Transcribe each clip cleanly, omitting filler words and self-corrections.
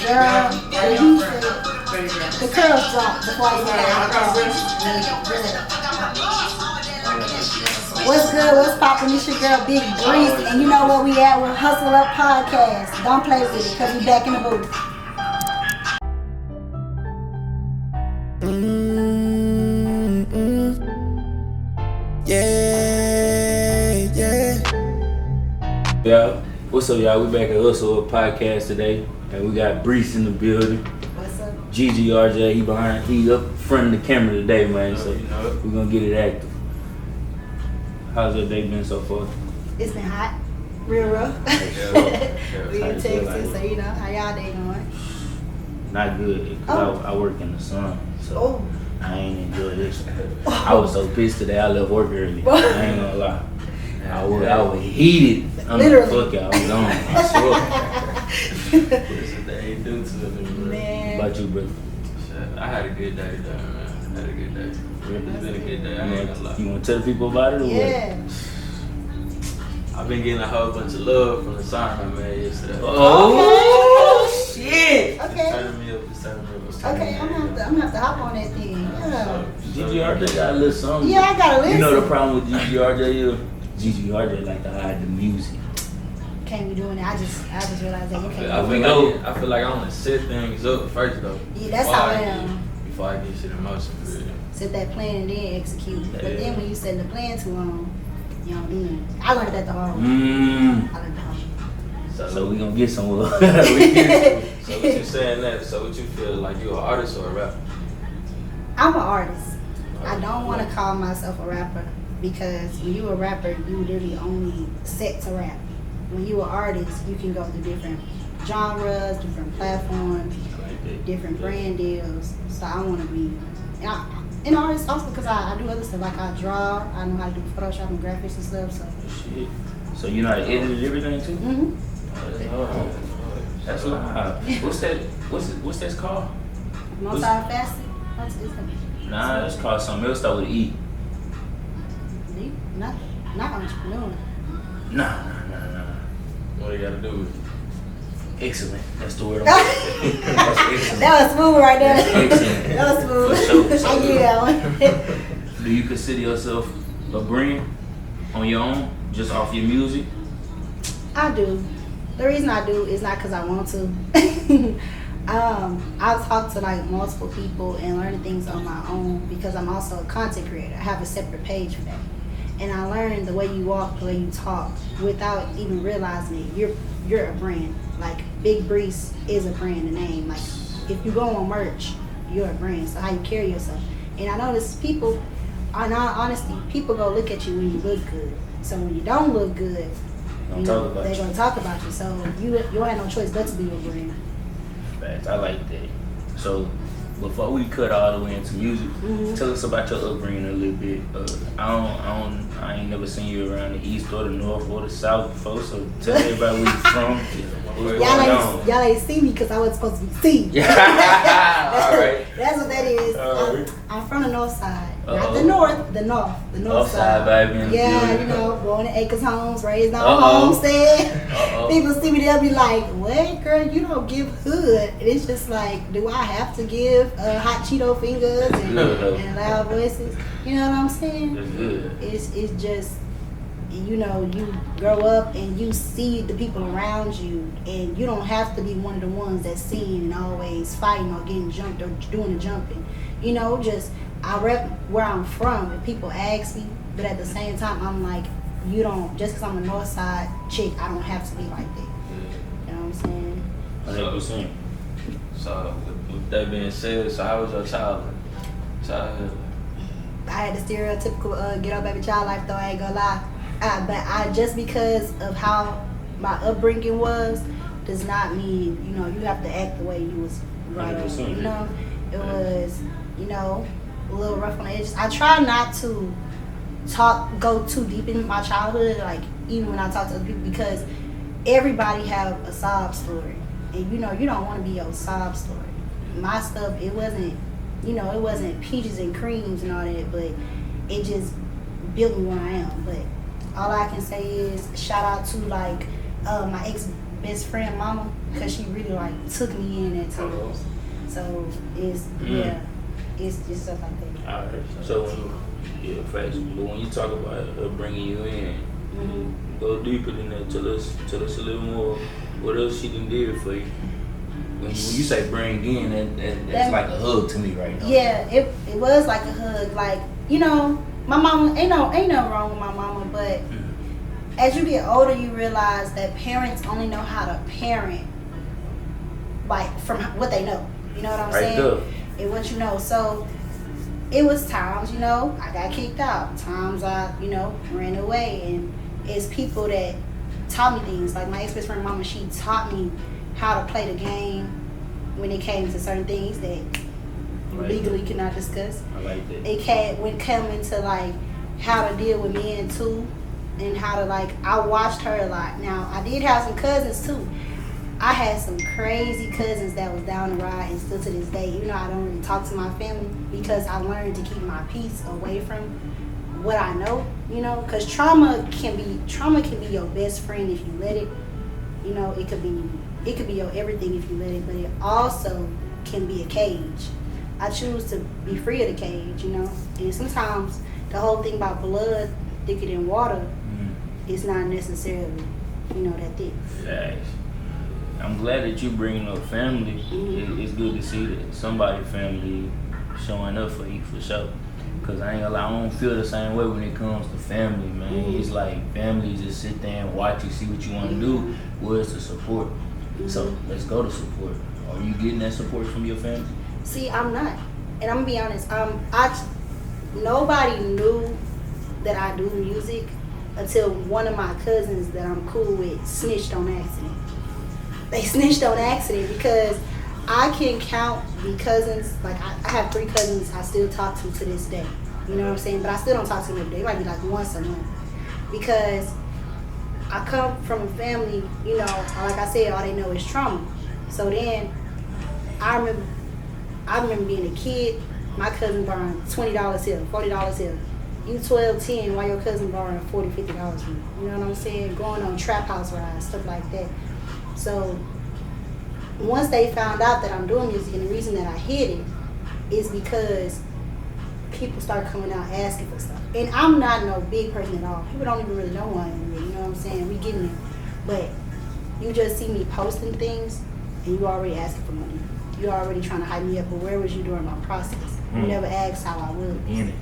Girl, the curls dropped before I What's good? What's poppin'? It's your girl, Big Breece, and you know where we at with Hustle Up Podcast. Don't play with it, because we back in the booth. Y'all, what's up, y'all? We back at Hustle Up Podcast today, and we got Breece in the building. What's up? RJ, he up front of the camera today, man. So we're gonna get it active. How's your day been so far? It's been hot, real rough. We in Texas, so you know how y'all day going? Not good, cause I work in the sun, so I ain't enjoy this. I was so pissed today. I left work early. I ain't gonna lie. I was heated. Literally. Fuck y'all, I was on. I swear. They ain't do to it. Man. What about you, bro? I had a good day, though, man. I had a good day. It's been a good day. I ain't gonna lie. You want to tell people about it or Yeah. what? I've been getting a whole bunch of love from the sign I made yesterday. Oh, shit! Okay. It's turning me up. Okay, I'm gonna have to hop on that thing. Yeah. RJ got a little something. Yeah, I gotta listen. You know the problem with RJ is? RJ like to hide the music. Can't be doing it. I just realized that you can't. I feel like I want to set things up first, though. Yeah, that's how I am. Before I get shit in motion, for real. Set that plan and then execute. But Yeah. then when you set the plan too long, you don't do nothing. I learned that the hard way. I learned the hard way. So we gonna get somewhere. So what you saying that? So what you feel like you an artist or a rapper? I'm an artist. I don't want to call myself a rapper because when you a rapper, you literally only set to rap. When you an artist, you can go through different genres, different platforms, different brand deals. So I want to be an artist also because I do other stuff. Like I draw, I know how to do Photoshop and graphics and stuff. So. Shit. So you know how to edit everything too? Mm-hmm. That's live. What's that called? Multi-faceted? Nah, it's called something else that would eat. Not entrepreneur. Nah. What you gotta do with it? Excellent. That's the word I'm looking for. That's excellent. That was smooth right there. That's excellent. That was smooth. For sure. I get that one. Do you consider yourself a brand on your own, just off your music? I do. The reason I do is not because I want to. I've talked to like multiple people and learned things on my own because I'm also a content creator. I have a separate page for that. And I learned the way you walk, the way you talk, without even realizing it. You're a brand. Like Big Breece is a brand, a name. Like if you go on merch, you're a brand. So how you carry yourself. And I notice people, in all honesty, people go look at you when you look good. So when you don't look good, they're gonna talk about you. So you don't have no choice but to be a brand. Facts. I like that. So before we cut all the way into music, tell us about your upbringing a little bit. I ain't never seen you around the east or the north or the south before. So tell everybody where you from. Y'all ain't see me because I wasn't supposed to be seen. All right. That's what that is. I'm from the north side. Not the north, the north side. Baby. Yeah, you know, born in Acres Homes, raised on Homestead. People see me, they'll be like, "What, girl? You don't give hood." And it's just like, do I have to give hot Cheeto fingers and loud voices? You know what I'm saying? That's good. It's just, you know, you grow up and you see the people around you, and you don't have to be one of the ones that's seen and always fighting or getting jumped or doing the jumping. You know, just I rep where I'm from and people ask me, but at the same time I'm like, you don't, just because I'm a north side chick, I don't have to be like that. You know what I'm saying? 100%. So with that being said, so how was your childhood? I had the stereotypical get up baby child life though, I ain't gonna lie. But just because of how my upbringing was, does not mean, you know, you have to act the way you was right on. You know, it was, you know, a little rough on the edges. I try not to go too deep in my childhood, like even when I talk to other people, because everybody have a sob story, and you know, you don't want to be your sob story. My stuff, it wasn't, you know, it wasn't peaches and creams and all that, but it just built me where I am. But all I can say is shout out to like my ex best friend mama because she really like took me in at times. So it's it's stuff like that. All right. So facts. But when you talk about her bringing you in, go deeper than that. Tell us a little more. What else she done did for you? When you say bring in, that's like a hug to me right now. Yeah, it was like a hug. Like, you know, my mama ain't nothing wrong with my mama, but as you get older, you realize that parents only know how to parent, like from what they know. You know what I'm saying? There. And what you know. So it was times, you know, I got kicked out. Times I, you know, ran away, and it's people that taught me things. Like my ex-best friend mama, she taught me how to play the game when it came to certain things that you legally could not discuss. I like that. It came into like how to deal with men too, and how to like, I watched her a lot. Now I did have some cousins too. I had some crazy cousins that was down the ride, and still to this day, even though I don't really talk to my family, because I learned to keep my peace away from what I know, you know, because trauma can be your best friend if you let it. You know, it could be your everything if you let it, but it also can be a cage. I choose to be free of the cage, you know, and sometimes the whole thing about blood thicker than water is not necessarily, you know, that thick. Facts. I'm glad that you bringing up family. It's good to see that somebody family showing up for you for sure. Cause I ain't gonna lie, I don't feel the same way when it comes to family, man. It's like family just sit there and watch you, see what you want to do. Where's the support? So let's go to support. Are you getting that support from your family? See, I'm not, and I'm gonna be honest. Nobody knew that I do music until one of my cousins that I'm cool with snitched on accident. They snitched on accident because I can count the cousins. Like I have 3 cousins I still talk to this day. You know what I'm saying? But I still don't talk to them every day. It might be like once a month because I come from a family. You know, like I said, all they know is trauma. So then I remember being a kid. My cousin borrowing $20 here, $40 here. You 12, 10, while your cousin borrowing $40, $50 from you. You know what I'm saying? Going on trap house rides, stuff like that. So once they found out that I'm doing music, and the reason that I hid it is because people start coming out asking for stuff. And I'm not no big person at all. People don't even really know who I am, you know what I'm saying? We getting there. But you just see me posting things, and you already asking for money. You already trying to hype me up, but where was you during my process? You never asked how I was. Beginning.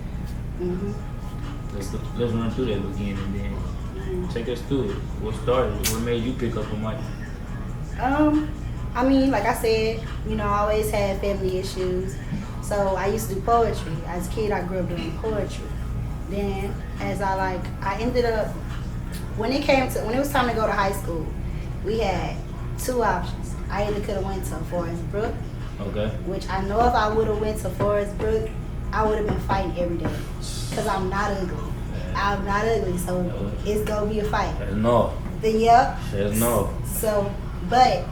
Let's run through that beginning, then take us through it. What started? What made you pick up a mic? I mean, like I said, you know, I always had family issues. So I used to do poetry. As a kid, I grew up doing poetry. Then, as I ended up, when it was time to go to high school, we had 2 options. I either could have went to Forest Brook, which I know if I would have went to Forest Brook, I would have been fighting every day. Because I'm not ugly. I'm not ugly, so it's going to be a fight. No. Then, yep. No. So, but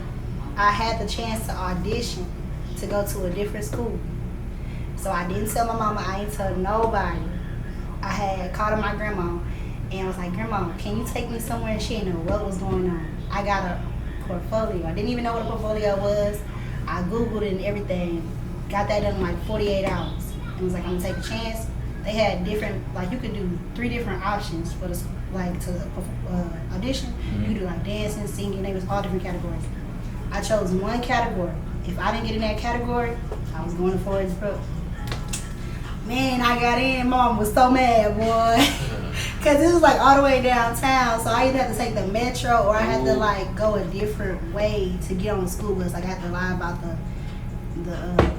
I had the chance to audition to go to a different school. So I didn't tell my mama, I ain't tell nobody. I had called my grandma and I was like, Grandma, can you take me somewhere? And she didn't know what was going on. I got a portfolio. I didn't even know what a portfolio was. I Googled it and everything. Got that done in like 48 hours. And was like, I'm gonna take a chance. They had different, like you could do 3 different options for the, like to audition. You could do like dancing, singing, they was all different categories. I chose one category. If I didn't get in that category, I was going to Forest Brook. Man, I got in. Mom was so mad, boy. Because it was like all the way downtown. So I either had to take the metro or I had to like go a different way to get on the school bus. Like I had to lie about the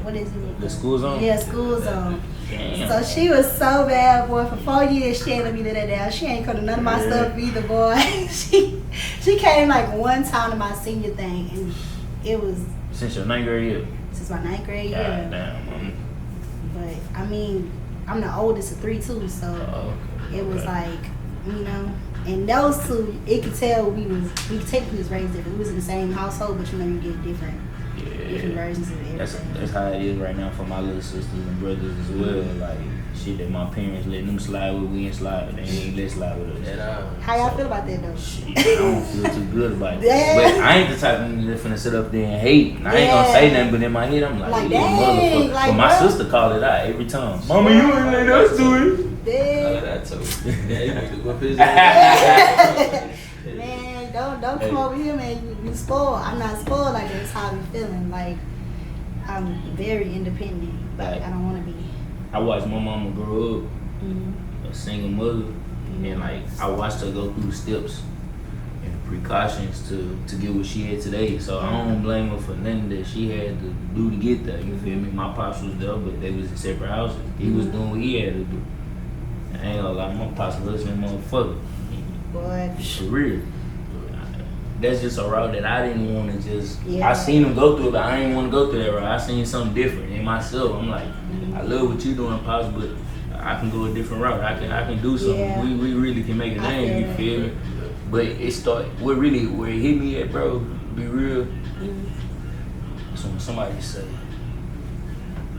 what is it? The school zone? Yeah, school zone. Damn. So she was so bad, boy. For 4 years, she ain't let me do that down. She ain't come to none of my stuff either, boy. she came like one time to my senior thing, and it was... Since your 9th grade year? Since my 9th grade year. God damn. But, I mean, I'm the oldest of 3, too, so it was like, you know... And those 2, it could tell we technically was raised different. We was in the same household, but you know, you get different different versions of everything. That's how it is right now for my little sisters and brothers as well. Like shit that my parents letting them slide with, we ain't slide, but they ain't let slide with us. How y'all feel about that though? Shit, I don't feel too good about it. But I ain't the type of nigga that's finna sit up there and hate. And I ain't gonna say nothing, but in my head I'm like you dang, motherfucker. like, but my bro. sister called it out every time. Mama, you ain't let us do it. Dang. That too. Yeah, you need to whip his ass. Man, don't come over here, man. You spoiled. I'm not spoiled like that's how I'm feeling. Like I'm very independent, but I don't want to be. I watched my mama grow up, Mm-hmm. a single mother, and like I watched her go through steps and precautions to get what she had today. So I don't blame her for nothing that she had to do to get there. You feel me? My pops was there, but they was in separate houses. He was doing what he had to do. I ain't gonna lie, my pops was listening, motherfucker. Boy. For real. That's just a route that I didn't want to just. Yeah. I seen him go through it, but I didn't want to go through that route. I seen something different in myself. I'm like, I love what you doing, Pops, but I can go a different route. I can do something. Yeah. We really can make a name. You feel me? But it where it hit me at, bro. Be real. It's when somebody say,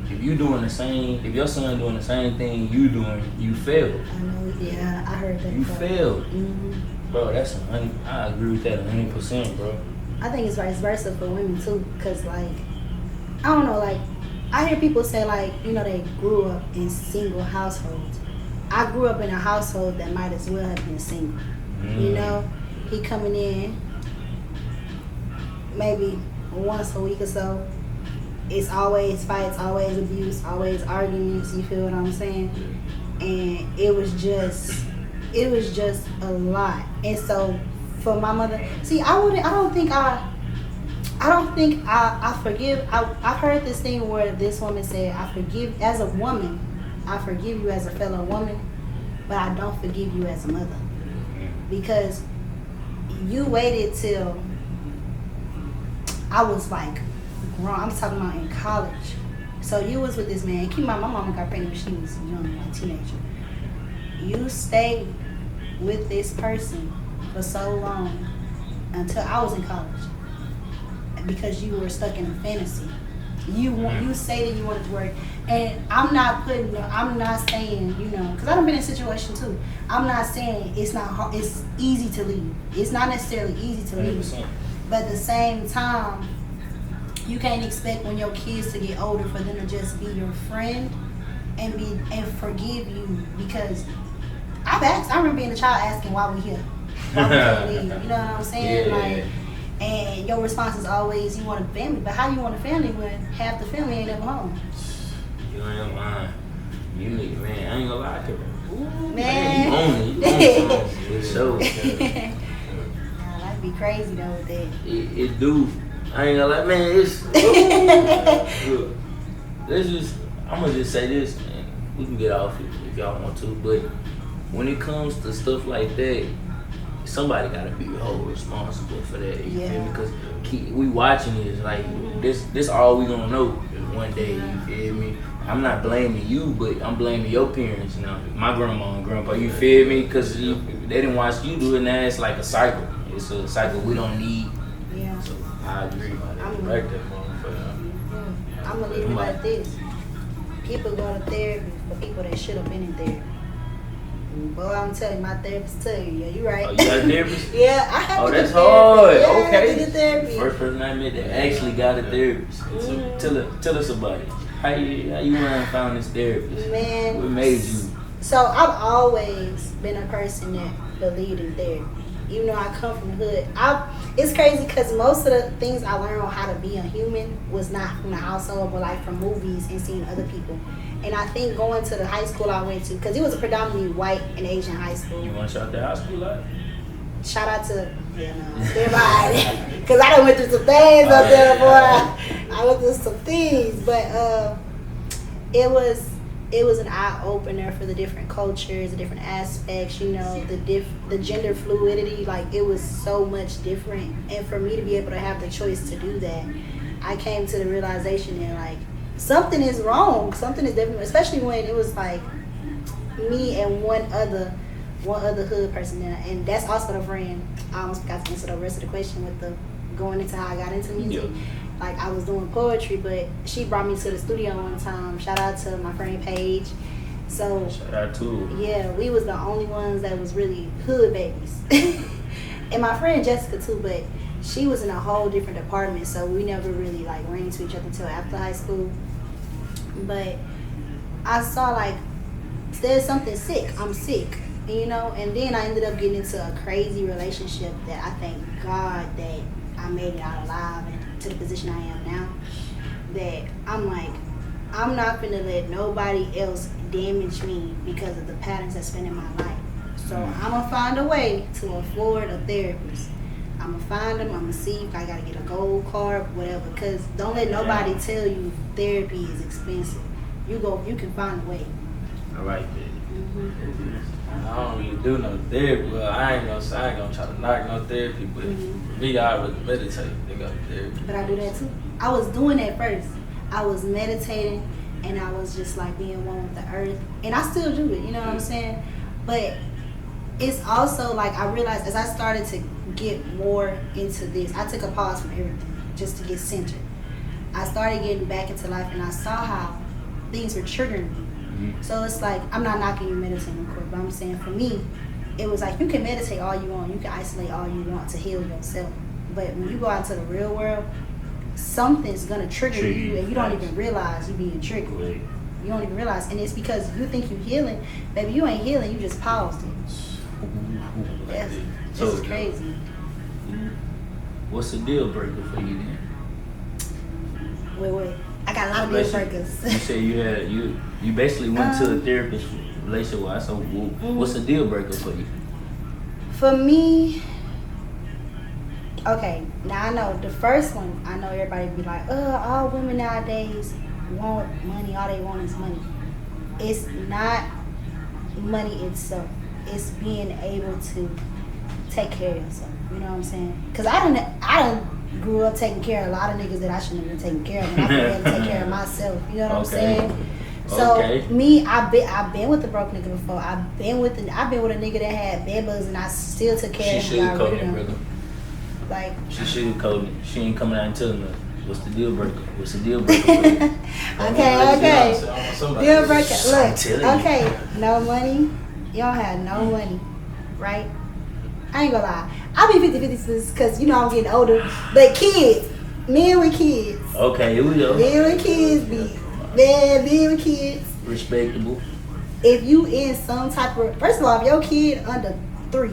if your son doing the same thing you doing, you failed. I know. Yeah, I heard that. You failed. Mm-hmm. Bro, I agree with that 100%, bro. I think it's vice versa for women too, cause like I don't know, like I hear people say like they grew up in single households. I grew up in a household that might as well have been single. He coming in maybe once a week or so. It's always fights, always abuse, always arguments. You feel what I'm saying? And it was just a lot. And so for my mother, see, I don't think I forgive. I've heard this thing where this woman said, I forgive as a woman, I forgive you as a fellow woman, but I don't forgive you as a mother. Because you waited till I was like grown. I'm talking about in college. So you was with this man. Keep in mind, my mama got pregnant when she was young, like teenager. You stayed with this person for so long until I was in college because you were stuck in a fantasy. You say that you wanted to work, and I'm not saying, because I've been in a situation too. I'm not saying it's not hard, it's easy to leave. It's not necessarily easy to leave, 100%. but at the same time, you can't expect when your kids to get older for them to just be your friend and forgive you, because I remember being a child asking why we here, why we can't leave. You know what I'm saying? Yeah. And your response is always you want a family, but how you want a family when half the family ain't ever home? You ain't lying. Man, I ain't gonna lie to her. Man, you own it. For sure. Nah, that'd be crazy though with that. It do. I ain't gonna lie, man. It's look. I'm gonna just say this, and we can get off it if y'all want to. But when it comes to stuff like that, somebody gotta be whole responsible for that. You feel me? Because we watching this, like this all we gonna know one day. You feel me? I'm not blaming you, but I'm blaming your parents now. My grandma and grandpa. You feel me? Because they didn't watch you do it. Now it's like a cycle. It's a cycle we don't need. Yeah. So I agree. I'm Right there, motherfucker. I'm gonna leave it like this. People go to therapy for people that should have been in therapy. Boy, I'm telling you, my therapist tell you, yeah, you right. Oh, you got a therapist? Yeah, I have. Oh, that's hard. Yeah, Okay. I did therapy. First person I met that actually got a therapist. So tell us about it. How you went and found this therapist? Man. What made you? So I've always been a person that believed in therapy. Even though I come from the hood, it's crazy because most of the things I learned on how to be a human was not from the household, but like from movies and seeing other people. And I think going to the high school I went to, because it was a predominantly white and Asian high school. You want to shout the high school out? Shout out to, everybody. Because I done went through some things up there, boy. I went through some things. But it was an eye-opener for the different cultures, the different aspects, the gender fluidity. Like, it was so much different. And for me to be able to have the choice to do that, I came to the realization that, like, something is wrong. Something is definitely, especially when it was like me and one other hood person there, and that's also the friend. I almost forgot to answer the rest of the question with the going into how I got into music. Yeah. Like I was doing poetry, but she brought me to the studio one time. Shout out to my friend Paige. So Shout out to her. yeah, we was the only ones that was really hood babies. And my friend Jessica too, but she was in a whole different department, so we never really like ran into each other until after high school. But I saw like there's something sick. I'm sick, you know. And then I ended up getting into a crazy relationship that I thank God that I made it out alive and to the position I am now. That I'm like, I'm not gonna let nobody else damage me because of the patterns that's been in my life. So I'm gonna find a way to afford a therapist. I'm gonna find them. I'm gonna see if I gotta get a gold card, whatever. Cause don't let nobody tell you therapy is expensive. You can find a way. I like that. I don't really do no therapy. Well, I ain't gonna try to knock no therapy, but for me, I really meditate. They go to therapy. But I do that too. I was doing that first. I was meditating and I was just like being one with the earth. And I still do it, you know what I'm saying? But it's also like I realized as I started to get more into this, I took a pause from everything just to get centered. I started getting back into life and I saw how things were triggering me. So it's like, I'm not knocking you meditating, of course, but I'm saying for me, it was like you can meditate all you want, you can isolate all you want to heal yourself. But when you go out to the real world, something's gonna trigger you and you don't even realize you're being triggered. Right. You don't even realize, and it's because you think you're healing, baby. You ain't healing. You just paused it. Yes, this is crazy. What's the deal breaker for you then? Wait. I got a lot of deal breakers. You said you basically went to a therapist relationship wise. So what's the deal breaker for you? For me, okay. Now I know the first one. I know everybody be like, all women nowadays want money. All they want is money. It's not money itself. It's being able to take care of yourself. You know what I'm saying? Because I done grew up taking care of a lot of niggas that I shouldn't have been taking care of. And I forgot to take care of myself. You know what I'm saying? So me, I've been with a broke nigga before. I've been with a nigga that had bed bugs and I still took care of him. She sugarcoating, brother. Like she sugarcoating. She ain't coming out and telling us what's the deal breaker. What's the deal breaker for you? Okay. Deal breaker. Look, okay, you. no money. You don't have no money, right? I ain't gonna lie. I be 50-50 because you know I'm getting older. But kids, men with kids. Okay, here we go. Men with kids men with kids. Respectable. If you in some type of, first of all, if your kid under 3,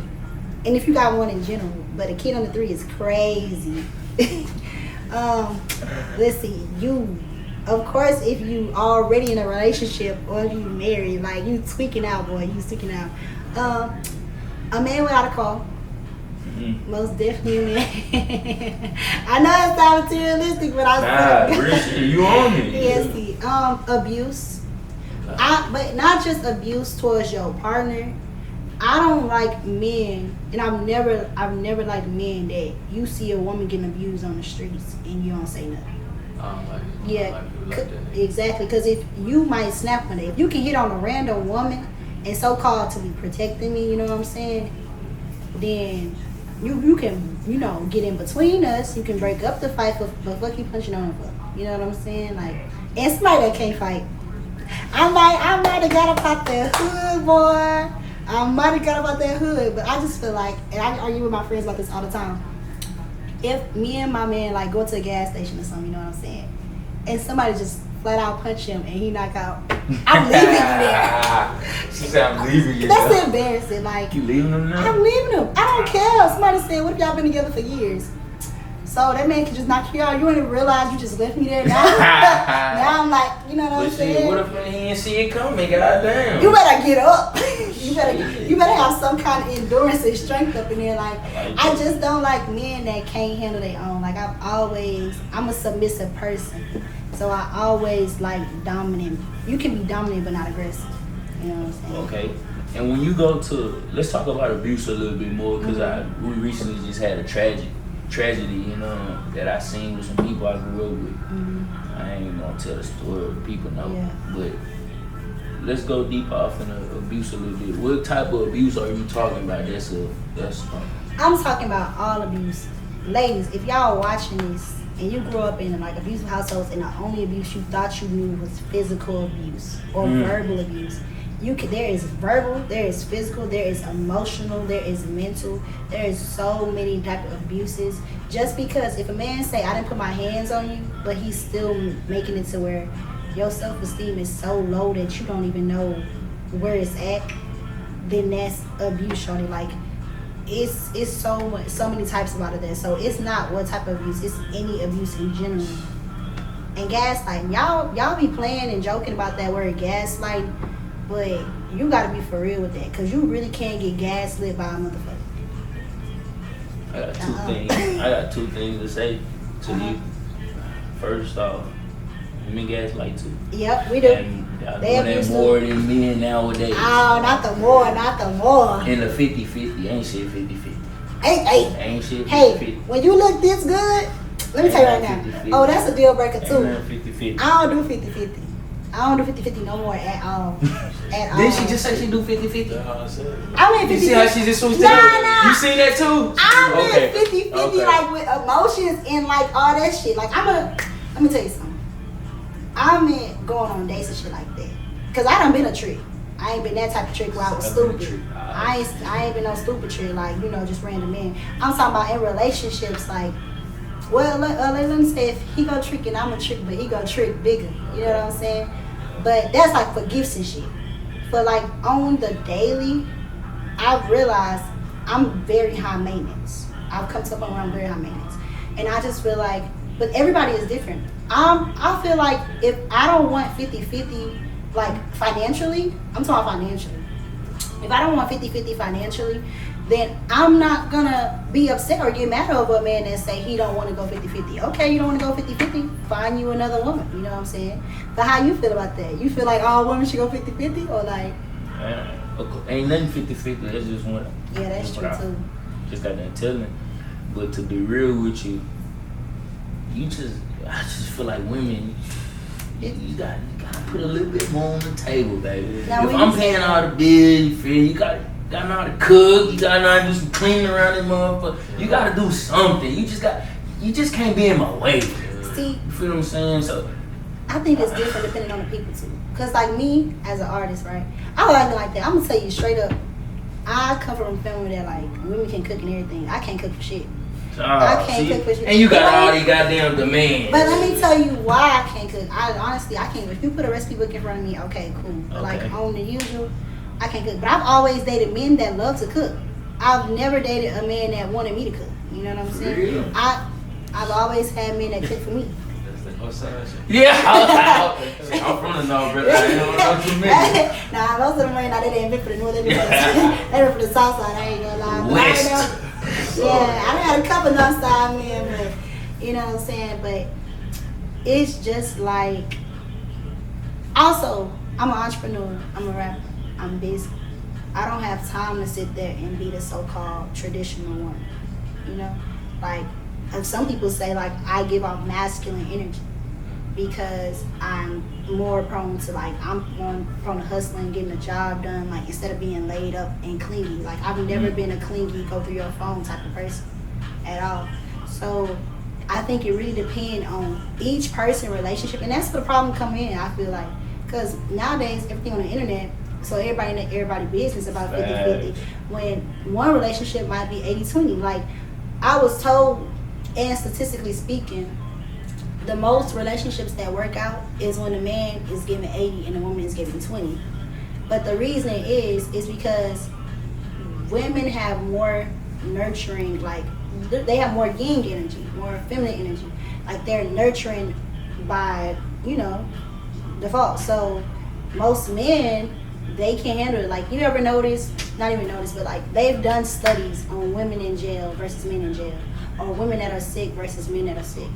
and if you got one in general, but a kid under 3 is crazy. Let's see, of course, if you already in a relationship or if you married, like you tweaking out, boy, you tweaking out. A man without a car. Most definitely, man. I know it's not materialistic, but Breece, you on it. Yes, abuse. But not just abuse towards your partner. I don't like men, and I've never liked men that you see a woman getting abused on the streets and you don't say nothing. I don't like it. Yeah, Like exactly. Because if you might snap on it, if you can hit on a random woman and so called to be protecting me, you know what I'm saying? Then you can, you know, get in between us. You can break up the fight, but fuck you punching on her. You know what I'm saying? Like, and somebody that can't fight. I might have got about that hood, boy. I might have got about that hood, but I just feel like, and I argue with my friends about this all the time. If me and my man like go to a gas station or something, you know what I'm saying, and somebody just flat out punch him and he knock out, I'm leaving you there. She said I'm leaving you. That's embarrassing. Like, You leaving them now? I'm leaving him. I don't care. Somebody said, what if y'all been together for years? So that man can just knock you out. You didn't realize you just left me there. Now, now I'm like, you know what I'm saying? What if he didn't see it coming? Goddamn. You better get up. you better have some kind of endurance and strength up in there. Like, I just don't like men that can't handle their own. Like, I'm a submissive person. So I always like dominant. You can be dominant but not aggressive. You know what I'm saying? Okay. And when you go to, let's talk about abuse a little bit more, because we recently just had a tragedy, you know, that I seen with some people I grew up with. I ain't gonna tell the story, people know, but let's go deep off in the abuse a little bit. What type of abuse are you talking about? I'm talking about all abuse. ladies, if y'all watching this and you grew up in like abusive households and the only abuse you thought you knew was physical abuse or verbal abuse, there is verbal, there is physical, there is emotional, there is mental, there is so many type of abuses. Just because if a man say I didn't put my hands on you, but he's still making it to where your self-esteem is so low that you don't even know where it's at, then that's abuse, shorty. Like it's so many types about it there. So it's not what type of abuse, it's any abuse in general. And gaslighting, y'all be playing and joking about that word gaslight, but you gotta be for real with that, cause you really can't get gaslit by a motherfucker. I got two things to say to you. First off, women gaslight too. Yep, we do. And y'all doing that more than men nowadays. Oh, not the more. In the 50-50, ain't shit 50-50. Ain't shit 50-50. Hey, when you look this good, let me tell you right now. 50-50. Oh, that's a deal breaker too. 50-50. I don't do 50-50. I don't do 50-50 no more at all. Didn't she just say she do 50-50? That's how I said. I went 50-50. You see how she just switched it Nah. up? You seen that too? I went Okay. 50-50 like with emotions and like all that shit. Like let me tell you something. I meant going on dates and shit like that. Cause I done been a trick. I ain't been that type of trick where I was stupid. I ain't been no stupid trick like, just random men. I'm talking about in relationships like, well, let me say if he go tricking, I'm a trick, but he go trick bigger. You know what I'm saying? But that's like for gifts and shit. But like on the daily, I've realized I'm very high maintenance. I've come to a point where I'm very high maintenance. And I just feel like, but everybody is different. I feel like if I don't want 50-50, like financially, I'm talking financially. If I don't want 50-50 financially, then I'm not gonna be upset or get mad over a man that say he don't want to go 50-50. Okay, you don't want to go 50-50, find you another woman, you know what I'm saying? But how you feel about that? You feel like all women should go 50-50 or like? Ain't nothing 50-50, that's just one. Yeah, that's true too. Just got that telling. But to be real with you, I just feel like women, you got to put a little bit more on the table, baby. Now, if I'm paying all the bills, you got to know how to cook, you got to know how to do some cleaning around this motherfucker. You got to do something. You just can't be in my way. See, you feel what I'm saying? So I think it's different depending on the people too. Cause like me as an artist, right? I like it like that. I'm gonna tell you straight up. I come from a family that like women can cook and everything. I can't cook for shit. I can't cook for shit. And you got all these goddamn demands. But let me tell you why I can't cook. Honestly, I can't. If you put a recipe book in front of me, okay, cool. But like on the usual, I can't cook. But I've always dated men that love to cook. I've never dated a man that wanted me to cook. You know what I'm saying? Really? I've always had men that cook for me. Yeah, I'm from the north, brother. I don't know too many. Nah, most of them right now they didn't fit for the north. They were for the south side. I ain't gonna lie. West. Yeah, I done had a couple north side men, but you know what I'm saying. But it's just like. Also, I'm an entrepreneur. I'm a rapper. I'm busy. I don't have time to sit there and be the so-called traditional woman. You know, like some people say, like I give off masculine energy. Because I'm more prone to prone to hustling, getting the job done, like instead of being laid up and clingy. Like I've never been a clingy, go through your phone type of person at all. So I think it really depends on each person relationship, and that's where the problem come in. I feel like because nowadays everything on the internet, so everybody business about 50-50. When one relationship might be 80-20. Like I was told, and statistically speaking, the most relationships that work out is when the man is giving 80 and the woman is giving 20. But the reason is because women have more nurturing, like they have more yin energy, more feminine energy. Like they're nurturing by, default. So most men, they can't handle it. Like you ever notice, not even notice, but like they've done studies on women in jail versus men in jail, or women that are sick versus men that are sick.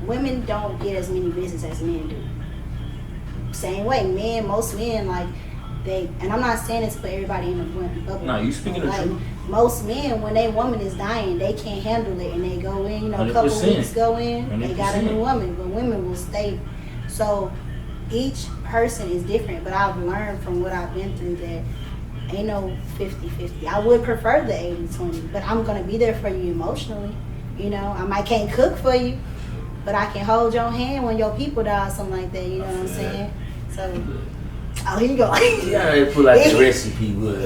Women don't get as many visits as men do. Same way, most men, like and I'm not saying this for everybody in the bubble. No, you speaking the truth. Most men, when their woman is dying, they can't handle it and they go in, a 100%. couple weeks go in, 100%. they got a new woman, but women will stay. So each person is different, but I've learned from what I've been through that ain't no 50-50. I would prefer the 80-20, but I'm going to be there for you emotionally. You know, I might can't cook for you, but I can hold your hand when your people die or something like that. You know what I'm saying? So, oh, here you go. You gotta pull out the recipe, but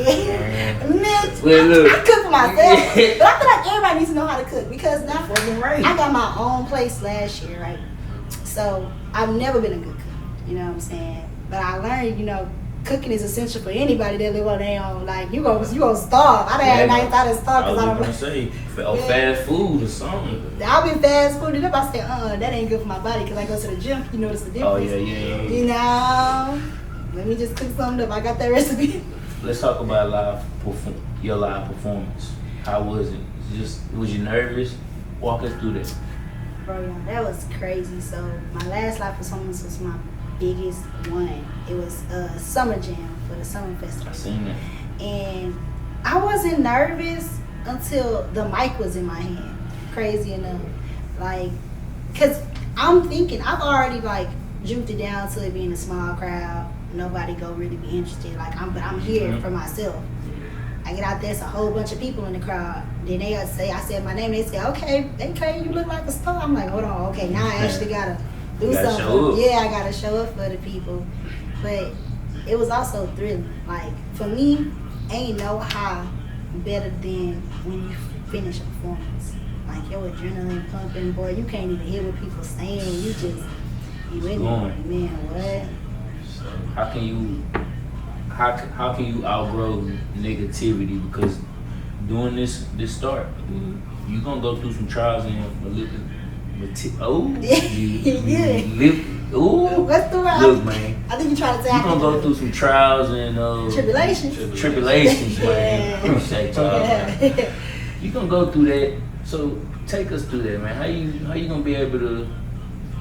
well, look, I cook for myself, but I feel like everybody needs to know how to cook because now I got my own place last year, right? So I've never been a good cook. You know what I'm saying? But I learned, you know, cooking is essential for anybody that live on their own. Like you gonna starve. I done had nights I done starved because I don't gonna say fast food or something. I'll be fast food and if I say, that ain't good for my body because I go to the gym. You notice the difference. Oh yeah. You know, let me just cook something up. I got that recipe. Let's talk about your live performance. How was it? Was you nervous? Walk us through that. Bro, yeah, that was crazy. So my last live performance was my biggest one. It was a summer jam for the summer festival. I seen that. And I wasn't nervous until the mic was in my hand. Crazy enough. Like, cause I'm thinking I've already like juked it down to it being a small crowd. Nobody go really be interested. Like but I'm here for myself. I get out there, it's a whole bunch of people in the crowd. Then they say, I said my name. They say, okay, you look like a star. I'm like, hold on, okay, now I actually gotta do something. Yeah, I gotta show up for the people. But it was also thrilling. Like for me, ain't no high better than when you finish a performance. Like your adrenaline pumping, boy, you can't even hear what people saying. You in there, man, what? How can you outgrow negativity? Because doing this start, you're gonna go through some trials and what's the word? Look, man. I think you're trying to say you're gonna go through some trials and tribulations, man. Appreciate y'all, man. You're gonna go through that. So take us through that, man. How you gonna be able to,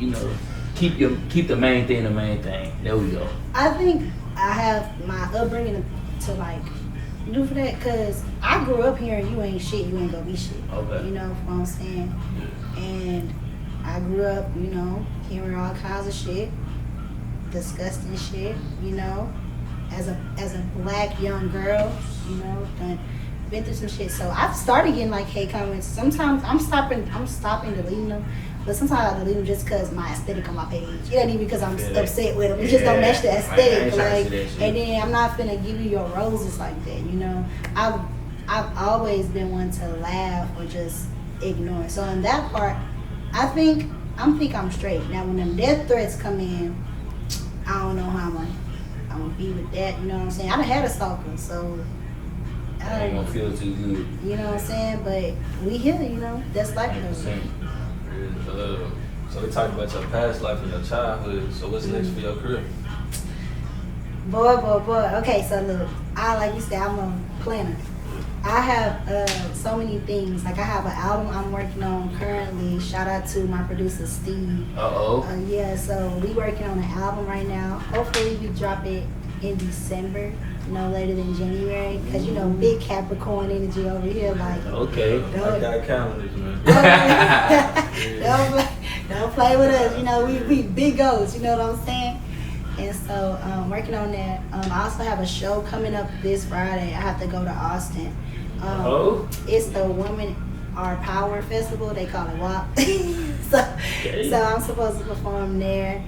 you know, keep the main thing the main thing? There we go. I think I have my upbringing to like do for that because I grew up hearing you ain't shit, you ain't gonna be shit. Okay. You know what I'm saying? And I grew up, you know, hearing all kinds of shit, disgusting shit, you know, as a black young girl, you know, and been through some shit. So I've started getting like hate comments. Sometimes I'm stopping deleting them. But sometimes I delete them just because my aesthetic on my page. It ain't even because I'm upset with them. It just don't match the aesthetic. And then I'm not finna give you your roses like that, you know. I've always been one to laugh or just ignore. So in that part, I think I'm straight. Now when them death threats come in, I don't know how I'm gonna be with that. You know what I'm saying? I done had a stalker, so I ain't gonna feel too good. You know what I'm saying? But we here, you know. That's life though. So we talked about your past life and your childhood. So what's next for your career? Boy. Okay, so look, like you said, I'm a planner. I have so many things. Like I have an album I'm working on currently. Shout out to my producer Steve. Yeah, so we working on an album right now. Hopefully we drop it in December. No later than January, because you know, big Capricorn energy over here. Like, okay, I got calendars, man. Don't play with us. You know, we big goals. You know what I'm saying? And so, working on that. I also have a show coming up this Friday. I have to go to Austin. It's the Women Are Power Festival. They call it WAP. So I'm supposed to perform there.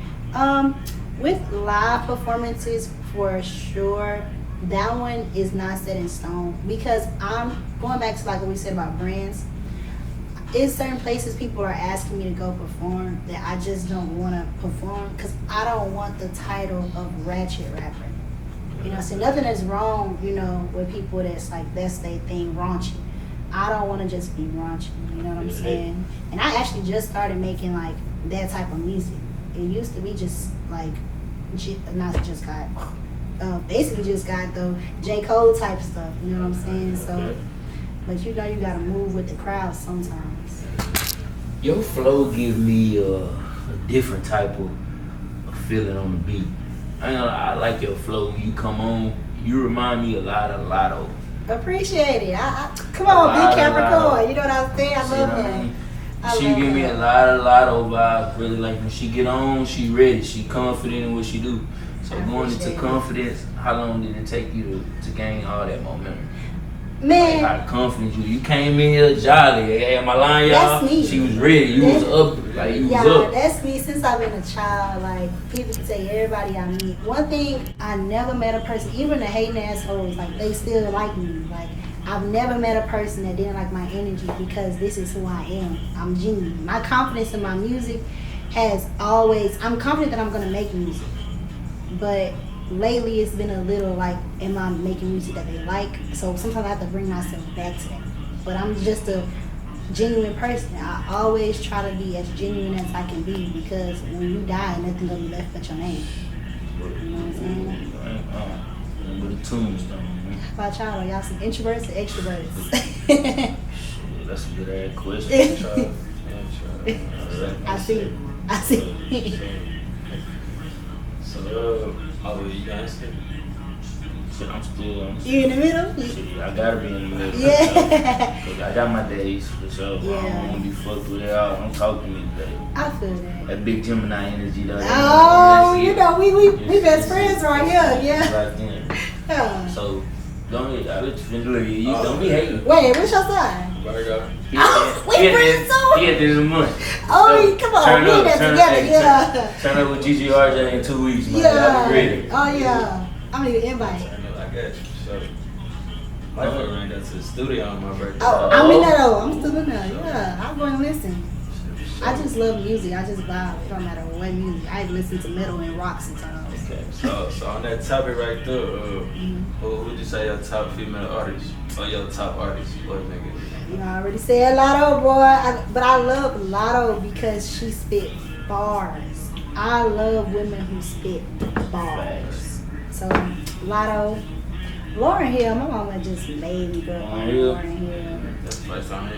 With live performances, for sure. That one is not set in stone because I'm going back to like what we said about brands. In certain places, people are asking me to go perform that I just don't want to perform because I don't want the title of ratchet rapper. You know, so nothing is wrong, you know, with people that's their thing, raunchy. I don't want to just be raunchy, you know what I'm saying? And I actually just started making like that type of music. It used to be just like, basically just got the J. Cole type stuff, you know what I'm saying? So, but you know you gotta move with the crowd sometimes. Your flow gives me a different type of feeling on the beat. I like your flow. When you come on, you remind me a lot of Lotto. Appreciate it. Come on, big Capricorn. You know what I'm saying? I love her. She give me a lot of Lotto vibes. Really, like when she get on, she ready. She confident in what she do. So going into confidence, how long did it take you to gain all that momentum? Man. Like, how confident you came in here jolly. Hey, am I lying, y'all? That's me. She was ready. You was up. Like, you was up. That's me since I've been a child. Like, people can say everybody I meet. One thing, I never met a person, even the hating assholes, like, they still like me. Like, I've never met a person that didn't like my energy because this is who I am. I'm genuine. My confidence in my music has always, I'm confident that I'm going to make music. But lately it's been a little like, am I making music that they like? So sometimes I have to bring myself back to that. But I'm just a genuine person. I always try to be as genuine as I can be because when you die, nothing gonna be left but your name. You know what I'm saying? With the tombstone. How about y'all? Are y'all some introverts or extroverts? Shit, that's a good ass question. I see. So, you guys think? Shit, I'm still. You in the middle? Shit, I gotta be in the middle. Yeah. Cause I got my days for sure. Yeah. I don't wanna be fucked with it all. Don't talk to me today. I feel that. That big Gemini energy though. Oh, you know, we best friends right here. Yeah. Right then. Yeah. So, don't I let you finish. Look, you don't be hating. Wait, what's your sign? Virgo. Oh, we friends too? He at the end of the month. Oh, come on, we in there together, yeah. Turn up with GGRJ in 2 weeks, man. Yeah. I'll be ready. Oh, yeah. I'm gonna invite. I got you. So, I ran go to the studio on my birthday. Oh, I'm in there though. I'm still in there. Yeah, I'm going to listen. I just love music. I just vibe. It don't matter what music. I listen to metal and rock sometimes. Okay, so on that topic right there, who would you say your top female artist or your top artist? What nigga? You know, I already said Lotto, boy. But I love Lotto because she spit bars. I love women who spit bars. So, Lotto. Lauren Hill, my mama just made me grow up on Lauren Hill. That's the first time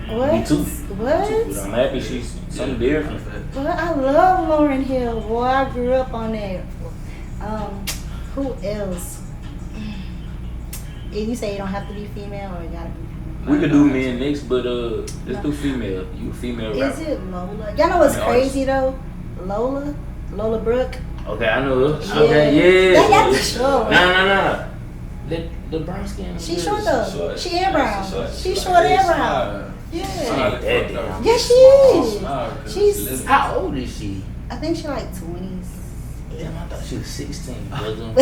I'm What? Me too. What? I'm happy she's something different. But I love Lauren Hill. Boy, I grew up on that. Who else? If you say you don't have to be female or it gotta be female. We could do men next, but let's do female. You a female rapper. Is it Lola? Y'all know what's crazy though? Lola Brooke. Okay, I know her. Okay, yeah. They got the show. No. The brown skin. She short though. She and brown. She She's short and brown. She Yeah. ain't that damn. Yeah, she is. She's. How old is she? I think she like 20s. Damn, I thought she was 16. Brother.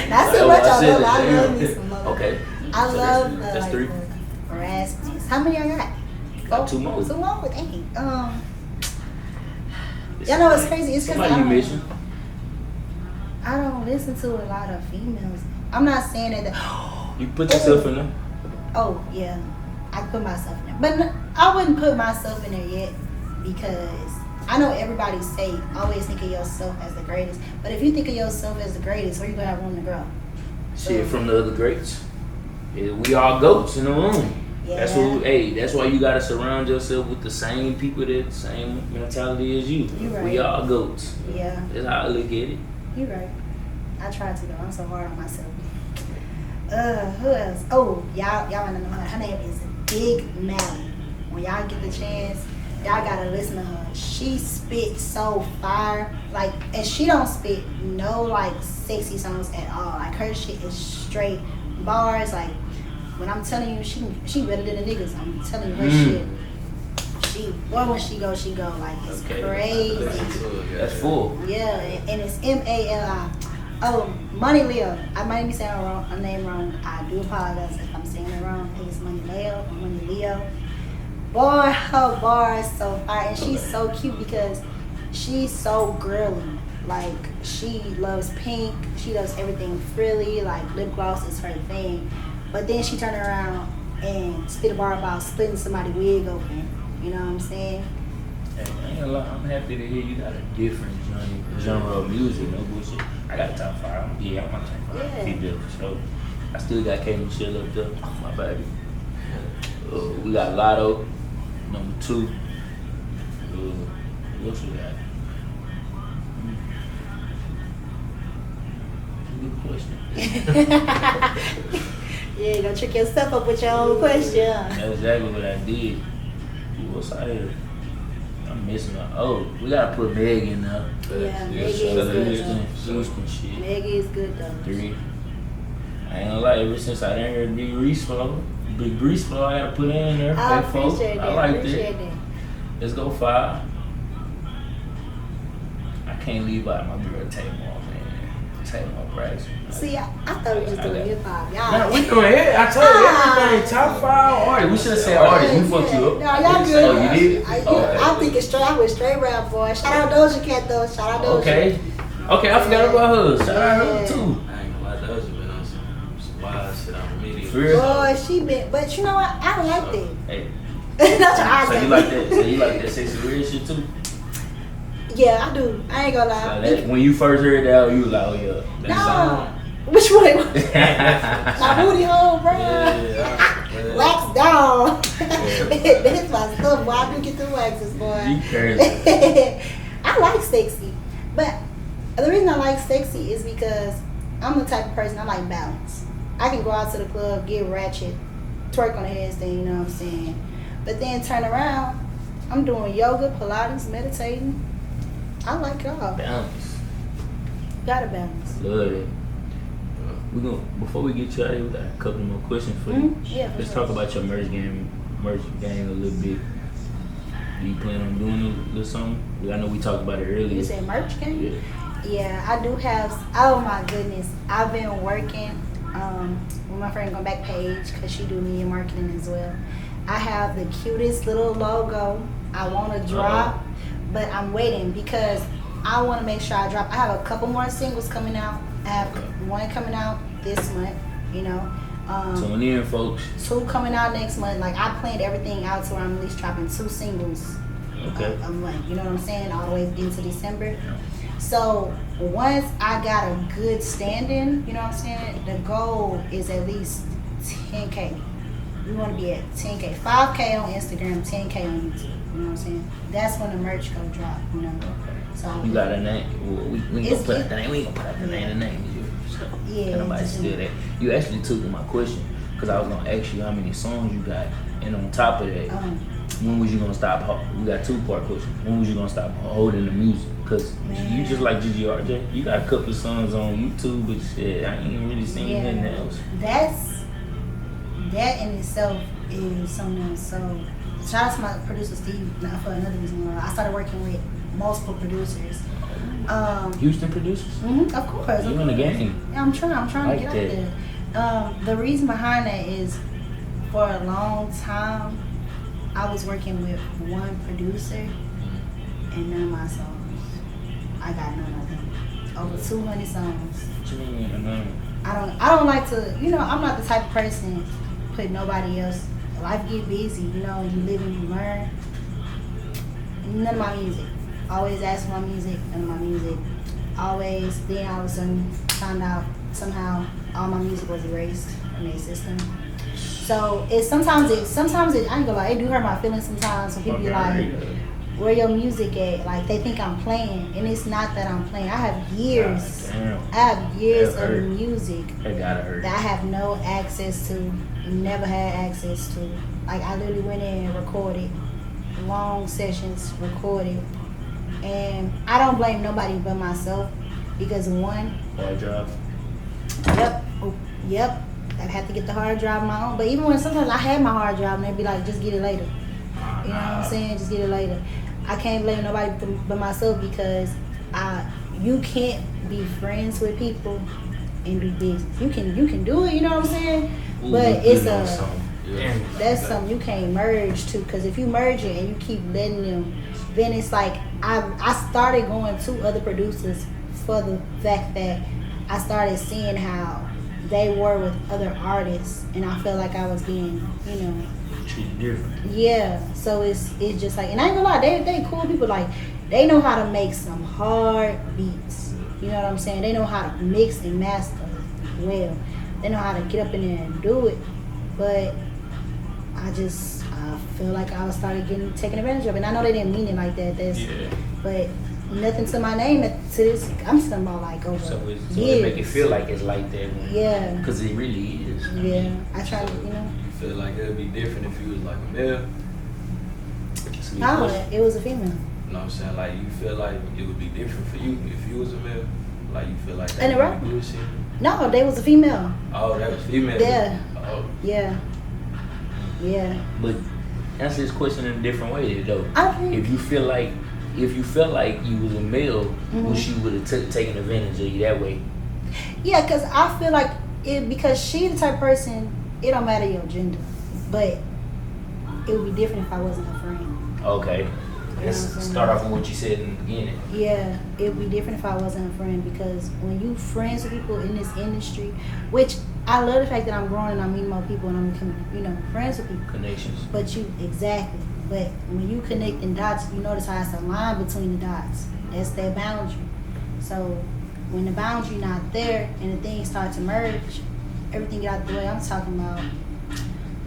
Not so much. I love me some Lola. Okay. I love the, That's like, three. the raspies. How many I got? Got two more. Two more? Dang. Y'all know what's crazy? It's because Somebody you mentioned. I don't listen to a lot of females. I'm not saying that. You put yourself in them. Oh, yeah. I put myself in there. But I wouldn't put myself in there yet because I know everybody say always think of yourself as the greatest. But if you think of yourself as the greatest, where you going to have room to grow? Shit, from the other greats. Yeah, we all goats in the room. Yeah. That's why you gotta surround yourself with the same people that same mentality as you. You right. We all goats. Yeah. That's how I look at it. You're right. I try to though. I'm so hard on myself. Who else? Oh, y'all wanna know her. Her name is Big Mally. When y'all get the chance, y'all gotta listen to her. She spits so fire. Like, and she don't spit no like sexy songs at all. Like her shit is straight bars. Like when I'm telling you, she better than the niggas. I'm telling you her shit. When she go like it's crazy. That's full. Yeah, and it's MALI. Oh, Money Leo. I might be saying her name wrong. I do apologize if I'm saying it wrong. I think it's Money Leo. Boy, her bar is so fire, and she's so cute because she's so girly. Like she loves pink. She does everything frilly. Like lip gloss is her thing. But then she turned around and spit a bar about splitting somebody's wig open. You know what I'm saying? Hey, I ain't gonna lie, I'm happy to hear you got a different genre of music, no bullshit. I got a top 5. Yeah, I'm on top 5. Yeah. Keep that for sure. I still got K Michelle up there, my baby. We got Lotto, number 2. What else we got? Good question. Yeah, you gonna trick yourself up with your own question. That's exactly what I did. Who else out here? I'm missing her. Oh, we gotta put Meg in there. Yeah, Meg is good though. Houston shit. Meg is good though. 3. I ain't gonna lie, ever since I didn't hear Big Breece flow, I gotta put in there. I Big folk. appreciate that. I like appreciate that. Let's go 5. I can't leave out my girl Tamar, man. Tamar Price. See, I thought we was just doing hip hop. Y'all. No, we doing it. I told you everything. Top 5 artists. We should have said artists. We fucked you up. No, y'all good. Oh, you did? I'm thinking straight. I went straight rap, boy. Shout out Doja Cat, though. Shout out Doja. Okay, I forgot about her. Shout out her too. I ain't gonna lie, Doja been on some wild shit on media. For real? Boy, she been. But you know what? I don't like that. Hey, That's what I so say. you like that? So you like that sexy weird shit too? Yeah, I do. I ain't gonna So lie. that, when you first heard that, you was like, oh yeah. That No. Which one? song. My booty hole, bro. Yeah. Wax down. That's my stuff, boy. I do get the waxes, boy. You crazy. I like sexy. But the reason I like sexy is because I'm the type of person I like balance. I can go out to the club, get ratchet, twerk on the headstand, you know what I'm saying? But then turn around, I'm doing yoga, Pilates, meditating. I like it all. Balance. Gotta balance. Love it. We gonna before we get you out of here, we got a couple more questions for you. Yeah, for Let's sure. talk about your merch game a little bit. Do you plan on doing a little something? I know we talked about it earlier. You said merch game? Yeah. Yeah, I do have. Oh my goodness, I've been working with my friend Going Back Paige because she do media marketing as well. I have the cutest little logo. I want to drop, but I'm waiting because I want to make sure I drop. I have a couple more singles coming out. I have one coming out this month. You know. Tune in, folks. 2 coming out next month. Like I planned everything out to where I'm at least dropping 2 singles a month. You know what I'm saying? All the way into December. So once I got a good standing, you know what I'm saying? The goal is at least 10K. We want to be at 10K, 5K on Instagram, 10K on YouTube. You know what I'm saying? That's when the merch go drop. You know. So You got a name? Well, we ain't gonna put out the name. We ain't gonna put out the name. The name is yours. So Yeah, can't nobody just- steal that. You actually took my question because I was gonna ask you how many songs you got, and on top of that, when was you gonna stop? We got 2-part question. When was you gonna stop holding the music? Cause you just like GGRJ. You got a couple of songs on YouTube, but shit, I ain't really seen nothing else. That in itself is something else. So shout out to my producer Steve. Not for another reason. I started working with multiple producers. Houston producers? Of course. You in the game? Yeah, I'm trying Like to get out there. The reason behind that is for a long time I was working with one producer and none of my songs. I got none of them. Over 200 songs. What you mean? I don't like to, I'm not the type of person put nobody else. Life get busy, you live and you learn. None of my music. Always ask for my music, none of my music. Always, then all of a sudden found out somehow all my music was erased from their system. So sometimes it I ain't gonna lie, it do hurt my feelings sometimes when people be like, where your music at? Like they think I'm playing, and it's not that I'm playing. I have years. I have years of music That gotta hurt. that I have no access to, never had access to. Like I literally went in and recorded long sessions, recorded, and I don't blame nobody but myself because one, Hard drive. Yep. I've had to get the hard drive on my own. But even when sometimes I had my hard drive and they'd be like, just get it later. You know what I'm saying? Just get it later. I can't blame nobody but myself because you can't be friends with people and do business. You can do it, you know what I'm saying? Ooh, but we it's good on something. that's something you can't merge to, because if you merge it and you keep letting them, then it's like I started going to other producers for the fact that I started seeing how they were with other artists, and I felt like I was being, Treated different. yeah. So it's just like, and I ain't gonna lie, they cool people. Like they know how to make some hard beats. You know what I'm saying? They know how to mix and master well. They know how to get up in there and do it. But I feel like I started getting taken advantage of, and I know they didn't mean it like that. But nothing to my name to this. I'm talking about like over So years. it make it feel like it's like that. Yeah. Because it really is. Yeah. I try to, You feel like it would be different if you was like a male? No, it was a female. You know what I'm saying? Like, you feel like it would be different for you if you was a male? Like, you feel like And that the rap- would be bullshit? No, they was a female. Oh, that was female. Yeah. Oh. Yeah. Yeah. But answer this question in a different way though. I think. If you felt like you was a male, wish she would have taken advantage of you that way. Yeah, because I feel like because she the type of person, it don't matter your gender, but it would be different if I wasn't her friend. Okay. Let's start off with what you said in the beginning. Yeah, it would be different if I wasn't a friend, because when you friends with people in this industry, which I love the fact that I'm growing and I'm meeting more people and I'm becoming, friends with people. Connections. But exactly. But when you connecting dots, you notice how it's a line between the dots. That's their boundary. So when the boundary not there and the things start to merge, everything get out the way. I'm talking about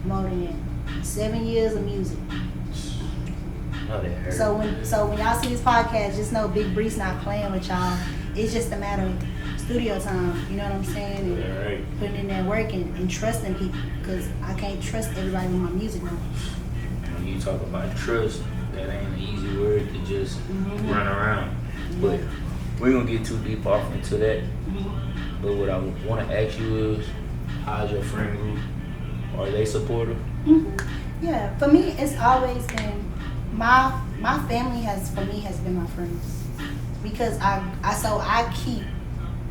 more than 7 years of music. Oh, that hurt. So when y'all see this podcast, just know Big Breece not playing with y'all. It's just a matter of studio time. You know what I'm saying? And right. putting in that work and trusting people, because I can't trust everybody with my music now. When you talk about trust, that ain't an easy word to just run around. But we're gonna get too deep off into that. But what I want to ask you is, how's your friend group? Are they supportive? Yeah, for me, it's always been my family has been my friends, because I keep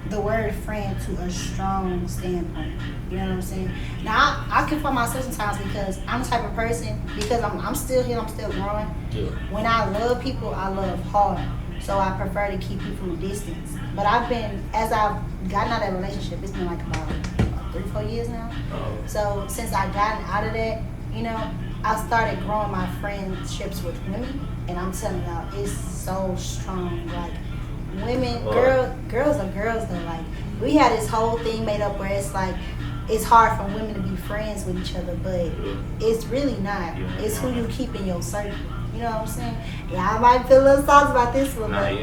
the word friend to a strong standpoint. You know what I'm saying? Now I can find myself sometimes, because I'm the type of person, because I'm still here, I'm still growing. Yeah. When I love people, I love hard. So I prefer to keep you from a distance. But as I've gotten out of that relationship, it's been like about 3-4 years now. Oh. So since I've gotten out of that, I started growing my friendships with women, and I'm telling y'all, it's so strong. Like, women, girls are girls though. Like, we had this whole thing made up where it's like, it's hard for women to be friends with each other, but it's really not. It's who you keep in your circle. You know what I'm saying? Yeah, I might feel a little sauce about this one, but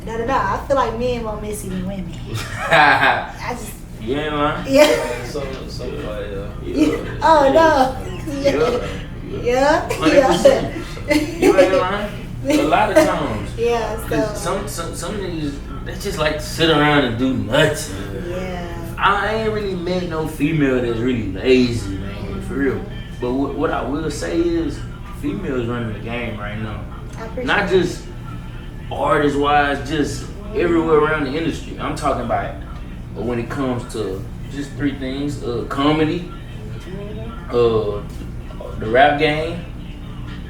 no. I feel like men more messy than women. I just. You ain't lying. Yeah. So Oh no. Yeah. 100%. You ain't lying. A lot of times. Yeah. So. Some niggas, they just like to sit around and do nothing. Yeah. I ain't really met no female that's really lazy, man, for real. But what I will say is, females running the game right now. Not just artist-wise, just everywhere around the industry. I'm talking about when it comes to just 3 things: comedy, the rap game,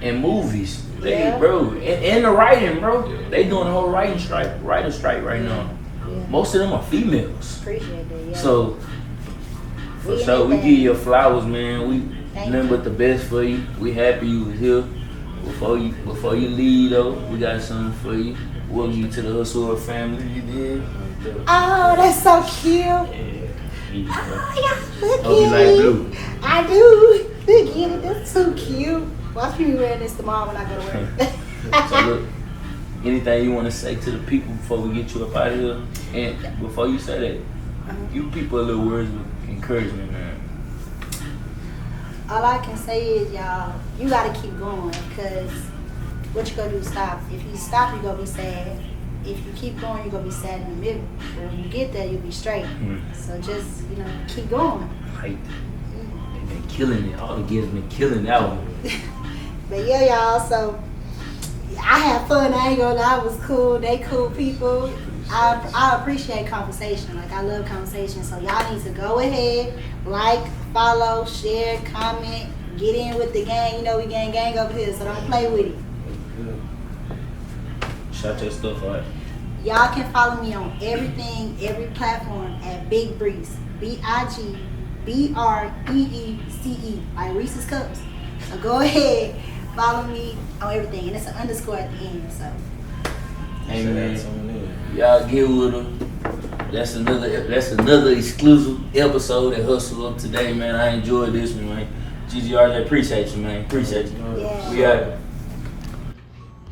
and movies. Bro, and the writing, bro. They doing a whole writer strike right now. Yeah. Most of them are females. Appreciate that. Yeah. So for sure, we give you flowers, man. We nothing but the best for you. We happy you was here. Before you leave though, we got something for you. Welcome you to the Hustle family. You did. Oh, that's so cute. Yeah. Look Hope you like blue. I do. Look at it. That's so cute. Watch me wearing this tomorrow when I go to work. So look, anything you want to say to the people before we get you up out of here? And before you say that, give people a little words of encouragement, man. All I can say is, y'all, you gotta keep going, because what you gonna do is stop. If you stop, you're gonna be sad. If you keep going, you're gonna be sad in the middle. But when you get there, you'll be straight. So just, keep going. Right. They've been killing it. All the kids been killing that one. But yeah, y'all, so I had fun. I ain't gonna lie, it was cool. They cool people. I appreciate conversation. Like, I love conversation. So y'all need to go ahead, like, follow, share, comment, get in with the gang. We gang over here, so don't play with it. Shout your stuff out. Y'all can follow me on everything, every platform at Big Breece. BIGBREECE, like Reese's Cups. So go ahead, follow me on everything, and it's an underscore at the end. So. Hey man, y'all get with them. That's another exclusive episode at Hustle Up today, man. I enjoyed this one, man. GGR, I appreciate you, man. Appreciate you. Yeah. We out.